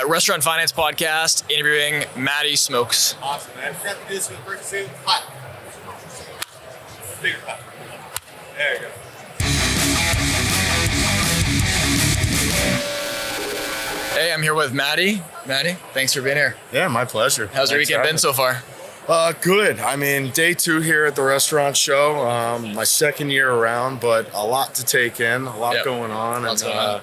Restaurant Finance Podcast, interviewing Matty Smokes. Awesome, man. Forgot to do this with the first two. Hot. Bigger cup. There you go. Hey, I'm here with Matty. Matty, thanks for being here. Yeah, my pleasure. How's your weekend been so far? Good. I mean, day 2 here at the restaurant show. My second year around, but a lot to take in, a lot going on. Lots going on.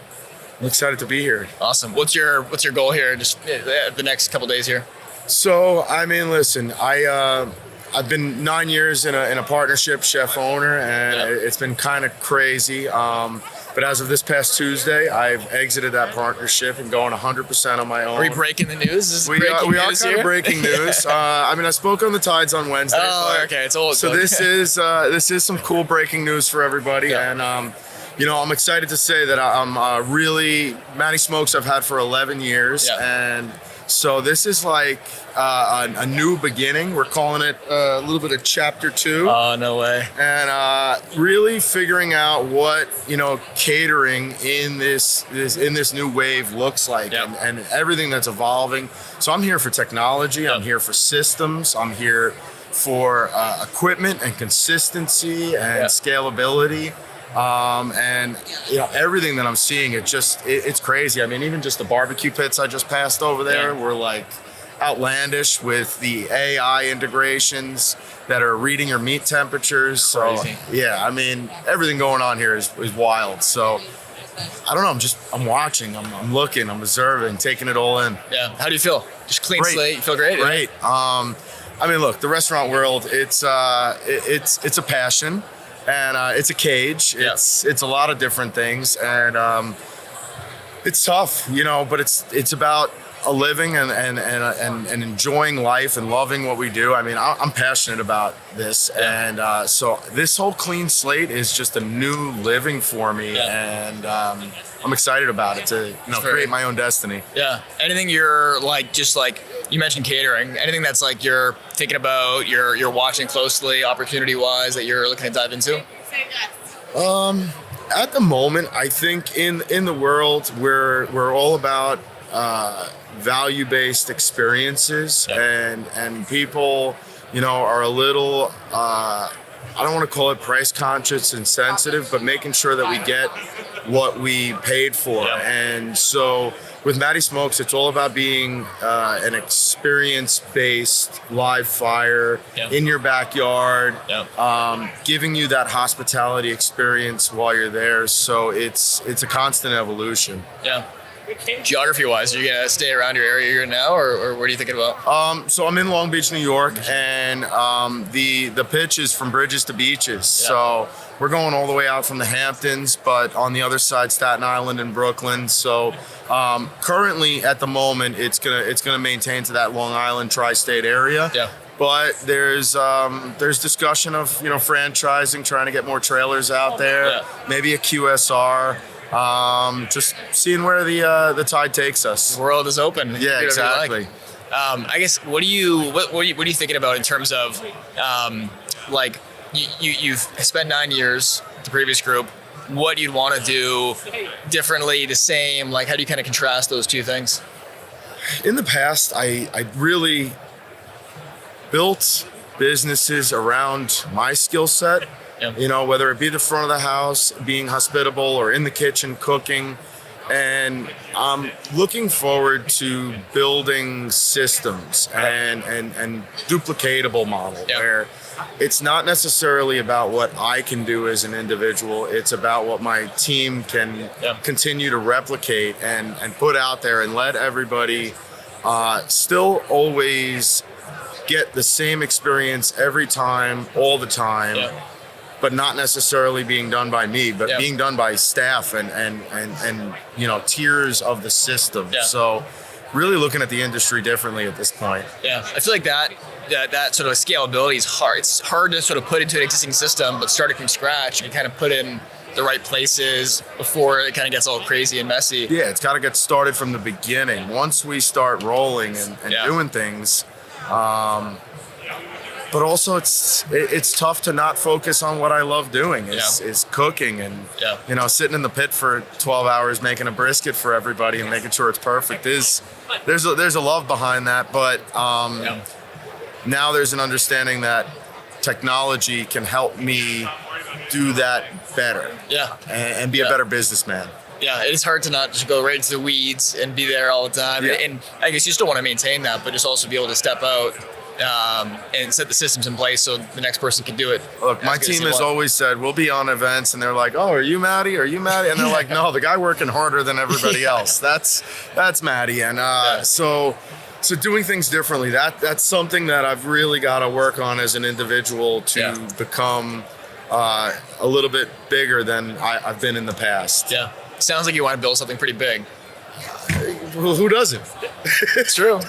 I'm excited to be here. Awesome. What's your goal here? Just the next couple days here. So, I mean, listen, I've been 9 years in a partnership, chef owner, and it's been kind of crazy. But as of this past Tuesday, I've exited that partnership and going 100% on my own. Are we breaking the news? We are kind of breaking news. I mean, I spoke on the Tides on Wednesday. Oh, okay. It's old. So this is some cool breaking news for everybody, and I'm excited to say that I'm really Matty Smokes I've had for 11 years, and so this is like a new beginning. We're calling it a little bit of chapter 2. Oh, no way. And really figuring out what catering in this new wave looks like, and everything that's evolving. So I'm here for technology. I'm here for systems. I'm here for equipment and consistency and scalability. And everything that I'm seeing, it's crazy. I mean, even just the barbecue pits I just passed over there were like outlandish with the AI integrations that are reading your meat temperatures. So I mean, everything going on here is wild. So I don't know. I'm watching. I'm looking. I'm observing, taking it all in. Yeah. How do you feel? Just clean slate. You feel great? Great. I mean, look, the restaurant world. It's a passion. And it's a cage. It's a lot of different things, and it's tough, but it's about a living and enjoying life and loving what we do. I mean, I'm passionate about this, and so this whole clean slate is just a new living for me, and I'm excited about it to create my own destiny. Yeah. Anything you're just you mentioned catering. Anything that's you're thinking about, you're watching closely, opportunity-wise, that you're looking to dive into? At the moment, I think in the world we're all about value-based experiences, and people are a little I don't want to call it price conscious and sensitive, but making sure that we get what we paid for. And so with Matty Smokes, it's all about being an experience-based live fire in your backyard, giving you that hospitality experience while you're there. So it's a constant evolution. Yeah. Geography-wise, are you gonna stay around your area you're in now, or what are you thinking about? So I'm in Long Beach, New York, and the pitch is from bridges to beaches. So we're going all the way out from the Hamptons, but on the other side, Staten Island and Brooklyn. So currently, at the moment, it's gonna maintain to that Long Island tri-state area. Yeah. But there's discussion of franchising, trying to get more trailers out there, maybe a QSR. Just seeing where the tide takes us. The world is open. Yeah, exactly. I guess what are you thinking about in terms of you've spent 9 years with the previous group, what you'd want to do differently, the same, how do you kind of contrast those two things? In the past, I really built businesses around my skill set. Whether it be the front of the house, being hospitable, or in the kitchen cooking. And I'm looking forward to building systems and duplicatable model where it's not necessarily about what I can do as an individual. It's about what my team can continue to replicate and put out there, and let everybody still always get the same experience every time, all the time. But not necessarily being done by me, but being done by staff and tiers of the system. So really looking at the industry differently at this point. Yeah, I feel like that sort of scalability is hard. It's hard to sort of put into an existing system, but starting from scratch and kind of put in the right places before it kind of gets all crazy and messy. Yeah, it's got to get started from the beginning. Once we start rolling and doing things, but also it's tough to not focus on what I love doing is cooking and sitting in the pit for 12 hours making a brisket for everybody and making sure it's perfect. There's a love behind that, but now there's an understanding that technology can help me do that better. And be a better businessman. Yeah, it's hard to not just go right into the weeds and be there all the time. And I guess you still want to maintain that, but just also be able to step out and set the systems in place so the next person can do it. Look, my team has always said, we'll be on events, and they're like, oh, are you Matty? Are you Matty? And they're like, no, the guy working harder than everybody else. That's Matty. And so doing things differently, that's something that I've really got to work on as an individual to become a little bit bigger than I've been in the past. Yeah. Sounds like you want to build something pretty big. Well, who doesn't? It's true.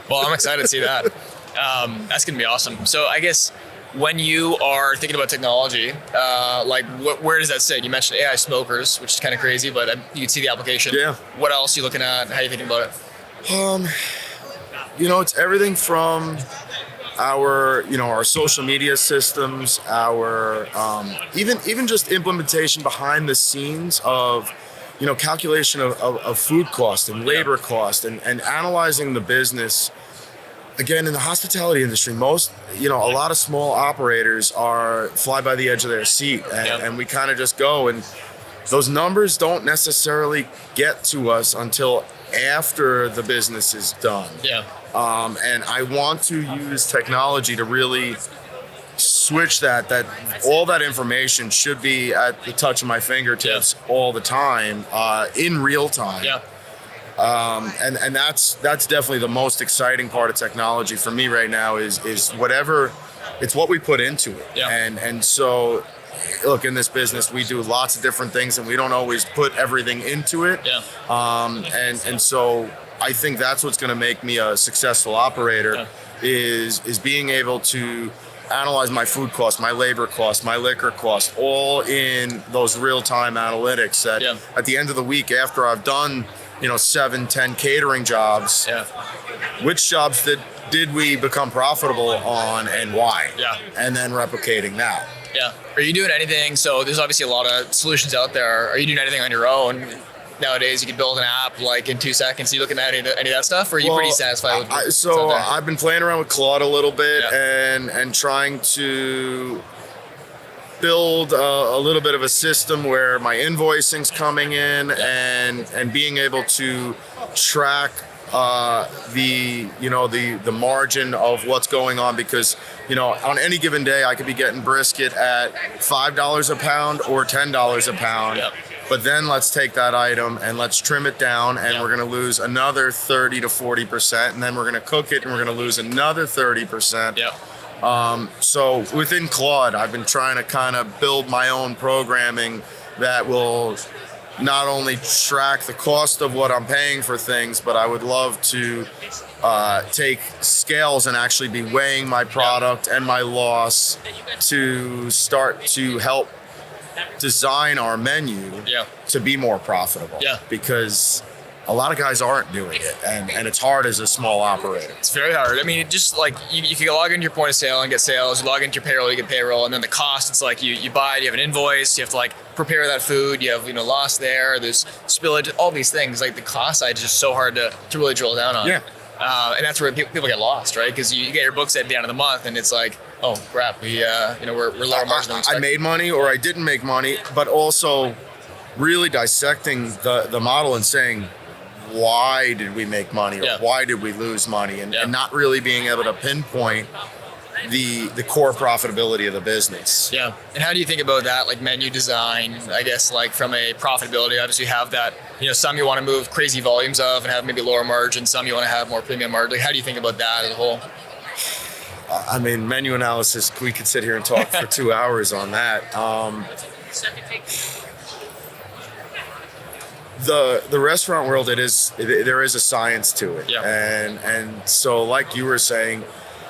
Well, I'm excited to see that. That's going to be awesome. So I guess when you are thinking about technology, where does that sit? You mentioned AI smokers, which is kind of crazy, but you can see the application. Yeah. What else are you looking at? How are you thinking about it? It's everything from our social media systems, our even just implementation behind the scenes of calculation of food cost and labor cost and analyzing the business. Again, in the hospitality industry, a lot of small operators fly by the edge of their seat, and we kind of just go, and those numbers don't necessarily get to us until after the business is done. And I want to use technology to really switch that all that information should be at the touch of my fingertips all the time, in real time. And that's definitely the most exciting part of technology for me right now is whatever, it's what we put into it. And so look, in this business, we do lots of different things and we don't always put everything into it. And so I think that's what's going to make me a successful operator is being able to analyze my food cost, my labor cost, my liquor cost, all in those real-time analytics that at the end of the week after I've done 7-10 catering jobs, which jobs did we become profitable on and why? And then replicating that. Are you doing anything? So there's obviously a lot of solutions out there. Are you doing anything on your own? Nowadays, you can build an app like in 2 seconds. Are you looking at any of that stuff, or are you pretty satisfied with it? So I've been playing around with Claude a little bit and trying to build a little bit of a system where my invoicing's coming in and being able to track the margin of what's going on, because on any given day I could be getting brisket at $5 a pound or $10 a pound. But then let's take that item and let's trim it down, and we're going to lose another 30 to 40%, and then we're going to cook it and we're going to lose another 30%. So within Claude, I've been trying to kind of build my own programming that will not only track the cost of what I'm paying for things, but I would love to take scales and actually be weighing my product and my loss to start to help design our menu to be more profitable. Because a lot of guys aren't doing it, and it's hard as a small operator. It's very hard. I mean, just like you can log into your point of sale and get sales, you log into your payroll, you get payroll, and then the cost, it's like you buy it, you have an invoice, you have to like prepare that food, you have loss there's spillage, all these things. Like the cost side is just so hard to really drill down on. And that's where people get lost, right? Because you get your books at the end of the month, and it's like, oh crap, we're lower margin than we expected. I made money or I didn't make money, but also really dissecting the model and saying, why did we make money or why did we lose money, and not really being able to pinpoint the core profitability of the business. And how do you think about that, like menu design, I guess, like from a profitability? Obviously you have that, some you want to move crazy volumes of and have maybe lower margin, some you want to have more premium margin. Like, how do you think about that as a whole? I mean, menu analysis, we could sit here and talk for 2 hours on that. The restaurant world, there is a science to it. And so like you were saying,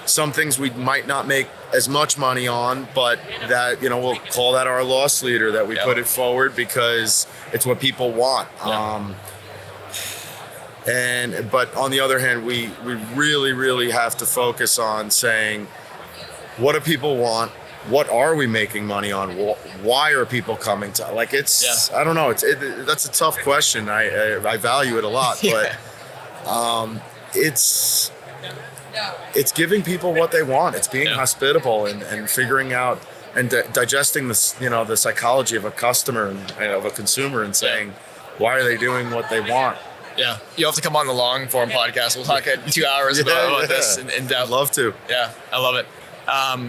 some things we might not make as much money on, but that, we'll call that our loss leader, that we put it forward because it's what people want. But on the other hand, we really, really have to focus on saying, what do people want? What are we making money on? Why are people coming to? Like, it's, I don't know. That's a tough question. I value it a lot, but it's giving people what they want. It's being hospitable and figuring out and digesting this, the psychology of a customer and of a consumer, and saying, why are they doing what they want? Yeah, you have to come on the long form podcast. We'll talk at 2 hours about this in depth. I'd love to. Yeah, I love it.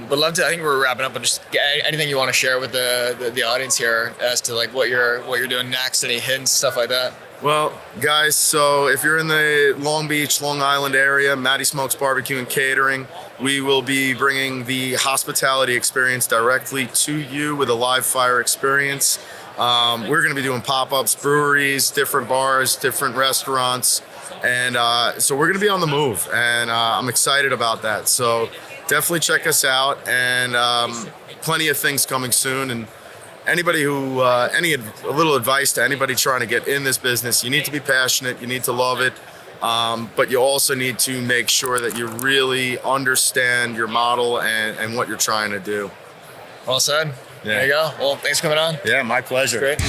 Would love to. I think we're wrapping up, but just anything you want to share with the audience here as to like what you're doing next, any hints, stuff like that. Well, guys, so if you're in the Long Beach, Long Island area, Matty Smokes BBQ and Catering, we will be bringing the hospitality experience directly to you with a live fire experience. We're going to be doing pop-ups, breweries, different bars, different restaurants, and so we're going to be on the move, and I'm excited about that. So definitely check us out, and plenty of things coming soon. And anybody who, a little advice to anybody trying to get in this business: you need to be passionate, you need to love it, but you also need to make sure that you really understand your model and what you're trying to do. Well said. Yeah. There you go. Well, thanks for coming on. Yeah, my pleasure. Great.